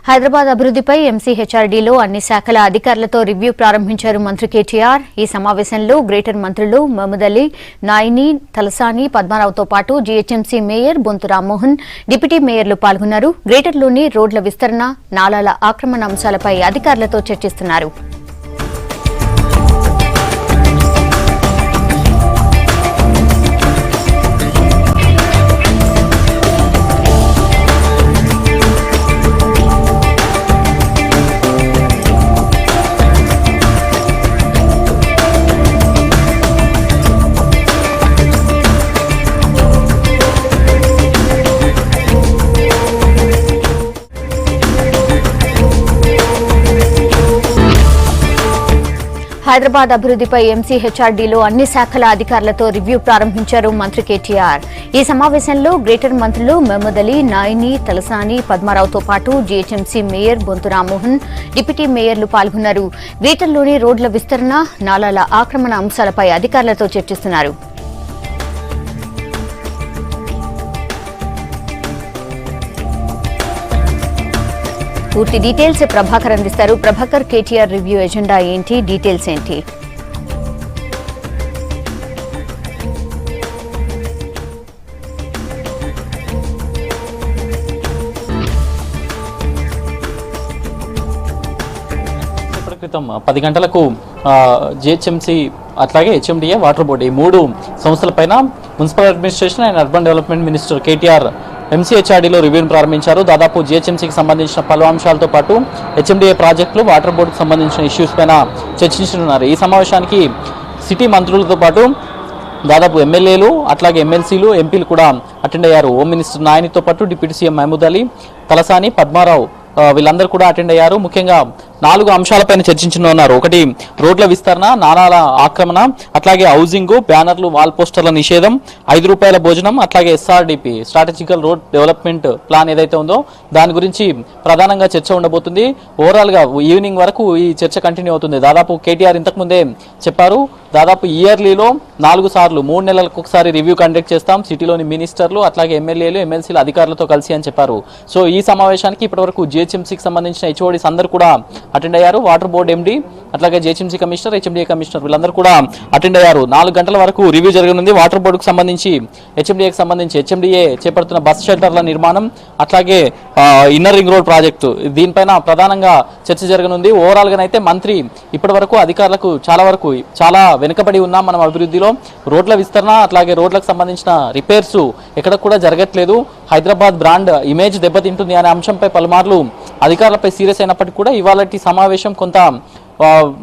హైదరాబాద్ అభివృద్ధిపై ఎంసీహెచ్ఆర్డీలో అన్ని శాఖల అధికారులతో రివ్యూ ప్రారంభించారు మంత్రి కేటీఆర్. ఈ సమావేశంలో గ్రేటర్ మంత్రులు మహమూద్ అలీ, నాయిని, తలసాని, పద్మారావుతో పాటు GHMC mayor Bonthu Rammohan, deputy మేయర్లు పాల్గొన్నారు. గ్రేటర్లోని రోడ్ల విస్తరణ, నాలాల ఆక్రమణ అంశాలపై అధికారులతో చర్చిస్తున్నారు. హైదరాబాద్ అభివృద్ధిపై ఎంసీహెచ్ఆర్డీలో అన్ని శాఖల అధికారులతో రివ్యూ ప్రారంభించారు మంత్రి కేటీఆర్. ఈ సమావేశంలో గ్రేటర్ మంత్రులు మహమూద్ అలీ, నాయిని, తలసాని, పద్మారావుతో పాటు GHMC mayor Bonthu Rammohan, deputy మేయర్లు పాల్గొన్నారు. గ్రేటర్లోని రోడ్ల విస్తరణ, నాలాల ఆక్రమణ అంశాలపై అధికారులతో చర్చిస్తున్నారు. పూర్తి డీటెయిల్స్ ప్రభాకర్ అందిస్తారు. ప్రభాకర్, కేటీఆర్ రివ్యూ ఎజెండా ఏంటి, డీటెయిల్స్ ఏంటి? క్రితం 10 గంటలకు జిహెచ్ఎంసీ అట్లాగే హెచ్ఎండిఏ, వాటర్ బోర్డు ఈ 3 సంస్థలపైన municipal administration and urban development minister KTR ఎంసీహెచ్ఆర్డీలో రివ్యూను ప్రారంభించారు. దాదాపు జిహెచ్ఎంసీకి సంబంధించిన పలు అంశాలతో పాటు హెచ్ఎండిఏ ప్రాజెక్టులు, వాటర్ బోర్డుకు సంబంధించిన ఇష్యూస్ పైన చర్చించనున్నారు. ఈ సమావేశానికి సిటీ మంత్రులతో పాటు దాదాపు ఎమ్మెల్యేలు, అట్లాగే ఎమ్మెల్సీలు, ఎంపీలు కూడా అటెండ్ అయ్యారు. హోమ్ మినిస్టర్ నాయనితో పాటు డిప్యూటీ సీఎం మహమూద్ అలీ, తలసాని, పద్మారావు వీళ్ళందరూ కూడా అటెండ్ అయ్యారు. ముఖ్యంగా 4 అంశాలపైన చర్చించనున్నారు. ఒకటి రోడ్ల విస్తరణ, నాలాల ఆక్రమణ, అట్లాగే హౌసింగ్, బ్యానర్లు, వాల్ పోస్టర్ల నిషేధం, ₹5 భోజనం, అట్లాగే SRDP strategical road development plan ఏదైతే ఉందో దాని గురించి ప్రధానంగా చర్చ ఉండబోతుంది. ఓవరాల్ గా ఈవినింగ్ వరకు ఈ చర్చ కంటిన్యూ అవుతుంది. దాదాపు కేటీఆర్ ఇంతకుముందే చెప్పారు, దాదాపు ఇయర్లీలో 4 సార్లు 3 నెలలకు ఒకసారి రివ్యూ కండక్ట్ చేస్తాం సిటీలోని మినిస్టర్లు, అట్లాగే ఎమ్మెల్యేలు, ఎమ్మెల్సీల అధికారులతో కలిసి అని చెప్పారు. సో ఈ సమావేశానికి ఇప్పటివరకు జిహెచ్ఎంసీకి సంబంధించిన హెచ్ఓడీస్ అందరూ కూడా అటెండ్ అయ్యారు. వాటర్ బోర్డు ఎండీ, అట్లాగే జిహెచ్ఎంసీ కమిషనర్, హెచ్ఎండిఏ కమిషనర్ వీళ్ళందరూ కూడా అటెండ్ అయ్యారు. 4 గంటల వరకు రివ్యూ జరగనుంది. వాటర్ బోర్డుకు సంబంధించి, హెచ్ఎండిఏకి సంబంధించి హెచ్ఎండిఏ చేపడుతున్న బస్ షెల్టర్ల నిర్మాణం, అట్లాగే ఇన్నర్ రింగ్ రోడ్ ప్రాజెక్టు దీనిపైన ప్రధానంగా చర్చ జరగనుంది. ఓవరాల్ గానైతే మంత్రి ఇప్పటి వరకు అధికారులకు చాలా వెనుకబడి ఉన్నాం మనం అభివృద్ధిలో, రోడ్ల విస్తరణ, అట్లాగే రోడ్లకు సంబంధించిన రిపేర్స్ ఎక్కడ కూడా జరగట్లేదు, హైదరాబాద్ బ్రాండ్ ఇమేజ్ దెబ్బతింటుంది అనే అంశంపై పలుమార్లు అధికారులపై సీరియస్ అయినప్పటికీ కూడా ఇవాళ సమావేశం కొంత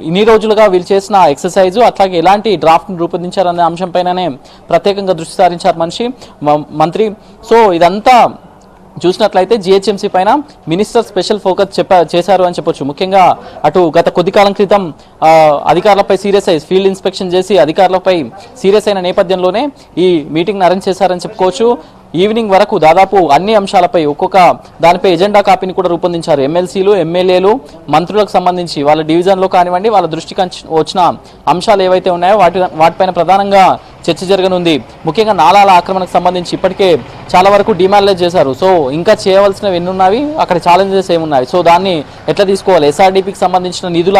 ఇన్ని రోజులుగా వీళ్ళు చేసిన ఎక్సర్సైజు, అట్లాగే ఎలాంటి డ్రాఫ్ట్ను రూపొందించారనే అంశంపైననే ప్రత్యేకంగా దృష్టి సారించారు మంత్రి. సో ఇదంతా చూసినట్లయితే జిహెచ్ఎంసీ పైన మినిస్టర్ స్పెషల్ ఫోకస్ చేశారు అని చెప్పొచ్చు. ముఖ్యంగా అటు గత కొద్ది కాలం క్రితం అధికారులపై సీరియస్ అయ్యి ఫీల్డ్ ఇన్స్పెక్షన్ చేసి అధికారులపై సీరియస్ అయిన నేపథ్యంలోనే ఈ మీటింగ్ అరేంజ్ చేశారని చెప్పుకోవచ్చు. ఈవినింగ్ వరకు దాదాపు అన్ని అంశాలపై ఒక్కొక్క దానిపై ఎజెండా కాపీని కూడా రూపొందించారు. ఎమ్మెల్సీలు, ఎమ్మెల్యేలు, మంత్రులకు సంబంధించి వాళ్ళ డివిజన్లో కానివ్వండి, వాళ్ళ దృష్టికి వచ్చిన అంశాలు ఏవైతే ఉన్నాయో వాటిపైన ప్రధానంగా చర్చ జరగనుంది. ముఖ్యంగా నాలాల ఆక్రమణకు సంబంధించి ఇప్పటికే చాలా వరకు డిమాండ్లైజ్ చేశారు. సో ఇంకా చేయవలసినవి ఎన్ని ఉన్నవి, అక్కడ ఛాలెంజెస్ ఏమున్నాయి, సో దాన్ని ఎట్లా తీసుకోవాలి, ఎస్ఆర్డిపికి సంబంధించిన నిధుల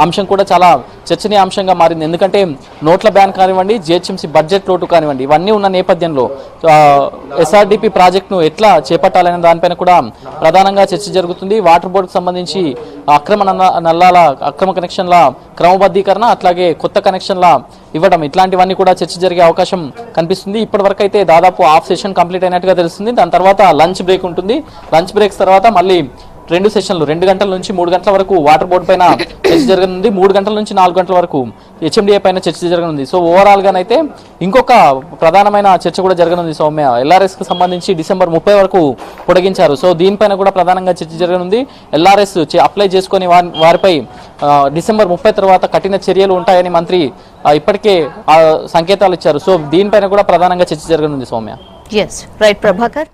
అంశం కూడా చాలా చర్చనీయాంశంగా మారింది. ఎందుకంటే నోట్ల బ్యాన్ కానివ్వండి, జిహెచ్ఎంసీ బడ్జెట్ లోటు కానివ్వండి, ఇవన్నీ ఉన్న నేపథ్యంలో ఎస్ఆర్డిపి ప్రాజెక్టును ఎట్లా చేపట్టాలనే దానిపైన కూడా ప్రధానంగా చర్చ జరుగుతుంది. వాటర్ బోర్డుకు సంబంధించి అక్రమ నల్లాల అక్రమ కనెక్షన్ల క్రమబద్ధీకరణ, అట్లాగే కొత్త కనెక్షన్ల ఇవ్వడం, ఇట్లాంటివన్నీ కూడా చర్చ జరిగే అవకాశం కనిపిస్తుంది. ఇప్పటివరకు అయితే దాదాపు హాఫ్ సెషన్ కంప్లీట్ అయినట్టుగా తెలుస్తుంది. దాని తర్వాత లంచ్ బ్రేక్ ఉంటుంది. లంచ్ బ్రేక్స్ తర్వాత మళ్ళీ 2 సెషన్లు 2 గంటల నుంచి 3 గంటల వరకు వాటర్ బోర్డు పైన చర్చ జరగనుంది. 3 గంటల నుంచి 4 గంటల వరకు హెచ్ఎండిఏ పైన చర్చ జరగనుంది. సో ఓవరాల్ గానైతే ఇంకొక ప్రధానమైన చర్చ కూడా జరగనుంది. సౌమ్య, ఎల్ఆర్ఎస్ కు సంబంధించి డిసెంబర్ 30 వరకు పొడిగించారు. సో దీనిపైన కూడా ప్రధానంగా చర్చ జరగనుంది. ఎల్ఆర్ఎస్ అప్లై చేసుకుని వారిపై డిసెంబర్ 30 తర్వాత కఠిన చర్యలు ఉంటాయని మంత్రి ఇప్పటికే సంకేతాలు ఇచ్చారు. సో దీనిపైన కూడా ప్రధానంగా చర్చ జరగనుంది. సౌమ్య. రైట్ ప్రభాకర్.